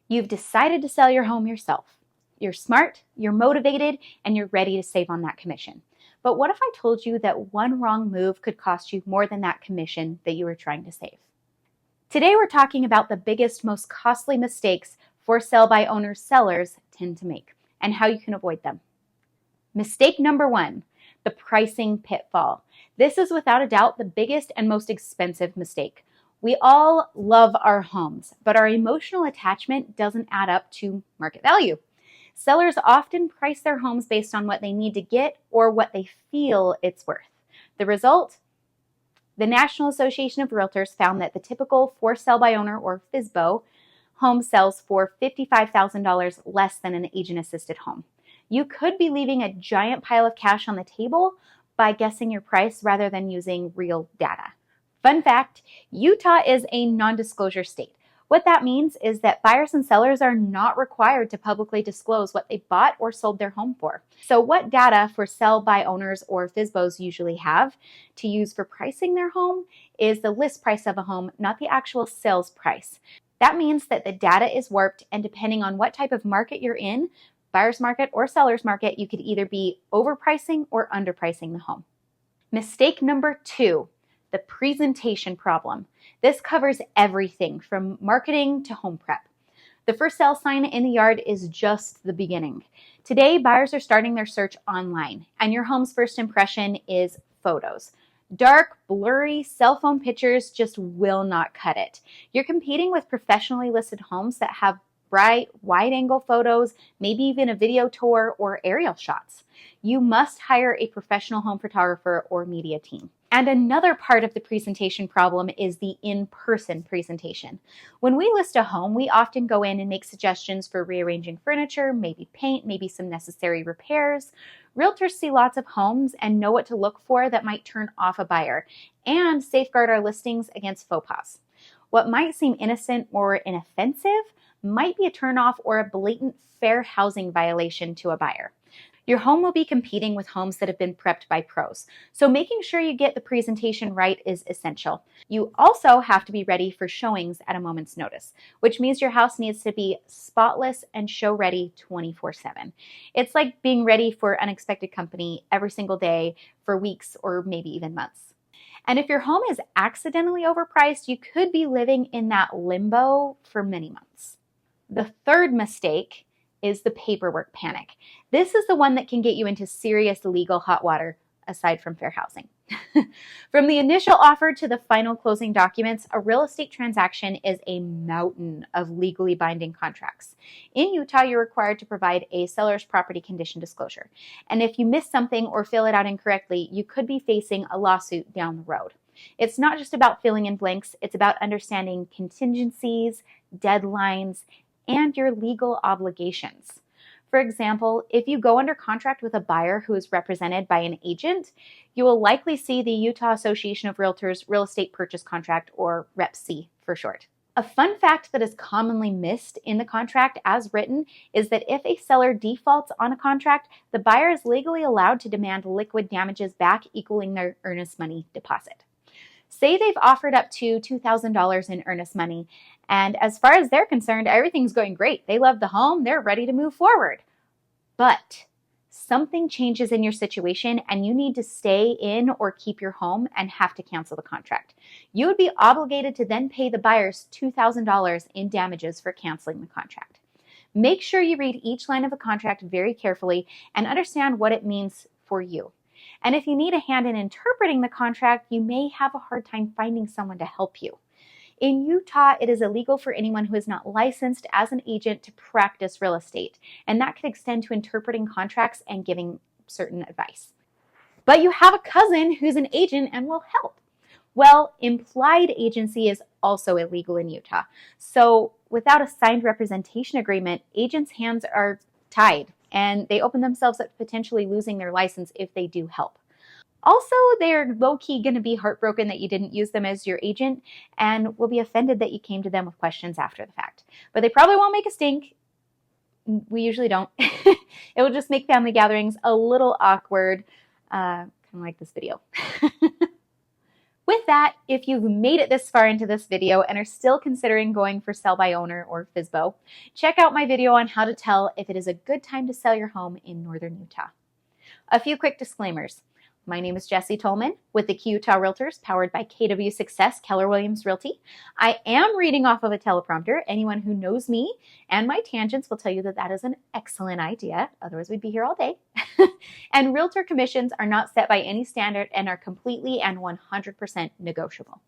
You've decided to sell your home yourself. You're smart, you're motivated, and you're ready to save on that commission. But what if I told you that one wrong move could cost you more than that commission that you were trying to save? Today we're talking about the biggest, most costly mistakes for sell by owners sellers tend to make and how you can avoid them. Mistake number one, the pricing pitfall. This is without a doubt the biggest and most expensive mistake. We all love our homes, but our emotional attachment doesn't add up to market value. Sellers often price their homes based on what they need to get or what they feel it's worth. The result? The National Association of Realtors found that the typical for sale by owner, or FSBO, home sells for $55,000 less than an agent-assisted home. You could be leaving a giant pile of cash on the table by guessing your price rather than using real data. Fun fact, Utah is a non-disclosure state. What that means is that buyers and sellers are not required to publicly disclose what they bought or sold their home for. So what data for sell by owners or FSBOs usually have to use for pricing their home is the list price of a home, not the actual sales price. That means that the data is warped, and depending on what type of market you're in, buyer's market or seller's market, you could either be overpricing or underpricing the home. Mistake number two, the presentation problem. This covers everything from marketing to home prep. The for sale sign in the yard is just the beginning. Today, buyers are starting their search online, and your home's first impression is photos. Dark, blurry cell phone pictures just will not cut it. You're competing with professionally listed homes that have bright, wide-angle photos, maybe even a video tour or aerial shots. You must hire a professional home photographer or media team. And another part of the presentation problem is the in-person presentation. When we list a home, we often go in and make suggestions for rearranging furniture, maybe paint, maybe some necessary repairs. Realtors see lots of homes and know what to look for that might turn off a buyer and safeguard our listings against faux pas. What might seem innocent or inoffensive might be a turnoff or a blatant fair housing violation to a buyer. Your home will be competing with homes that have been prepped by pros, so making sure you get the presentation right is essential. You also have to be ready for showings at a moment's notice, which means your house needs to be spotless and show ready 24/7. It's like being ready for unexpected company every single day for weeks or maybe even months. And if your home is accidentally overpriced, you could be living in that limbo for many months. The third mistake is the paperwork panic. This is the one that can get you into serious legal hot water, aside from fair housing. From the initial offer to the final closing documents, a real estate transaction is a mountain of legally binding contracts. In Utah, you're required to provide a seller's property condition disclosure. And if you miss something or fill it out incorrectly, you could be facing a lawsuit down the road. It's not just about filling in blanks, it's about understanding contingencies, deadlines, and your legal obligations. For example, if you go under contract with a buyer who is represented by an agent, you will likely see the Utah Association of Realtors Real Estate Purchase Contract, or Rep C for short. A fun fact that is commonly missed in the contract as written is that if a seller defaults on a contract, the buyer is legally allowed to demand liquid damages back equaling their earnest money deposit. Say they've offered up to $2,000 in earnest money, and as far as they're concerned, everything's going great. They love the home, they're ready to move forward. But something changes in your situation and you need to stay in or keep your home and have to cancel the contract. You would be obligated to then pay the buyers $2,000 in damages for canceling the contract. Make sure you read each line of the contract very carefully and understand what it means for you. And if you need a hand in interpreting the contract, you may have a hard time finding someone to help you. In Utah, it is illegal for anyone who is not licensed as an agent to practice real estate, and that could extend to interpreting contracts and giving certain advice. But you have a cousin who's an agent and will help. Well, implied agency is also illegal in Utah. So without a signed representation agreement, agents' hands are tied, and they open themselves up to potentially losing their license if they do help. Also, they're low-key going to be heartbroken that you didn't use them as your agent and will be offended that you came to them with questions after the fact. But they probably won't make a stink. We usually don't. It will just make family gatherings a little awkward, kind of like this video. With that, if you've made it this far into this video and are still considering going for sell by owner or FSBO, check out my video on how to tell if it is a good time to sell your home in Northern Utah. A few quick disclaimers. My name is Jessie Tolman with the Key Utah Realtors, powered by KW Success, Keller Williams Realty. I am reading off of a teleprompter. Anyone who knows me and my tangents will tell you that that is an excellent idea. Otherwise, we'd be here all day. And realtor commissions are not set by any standard and are completely and 100% negotiable.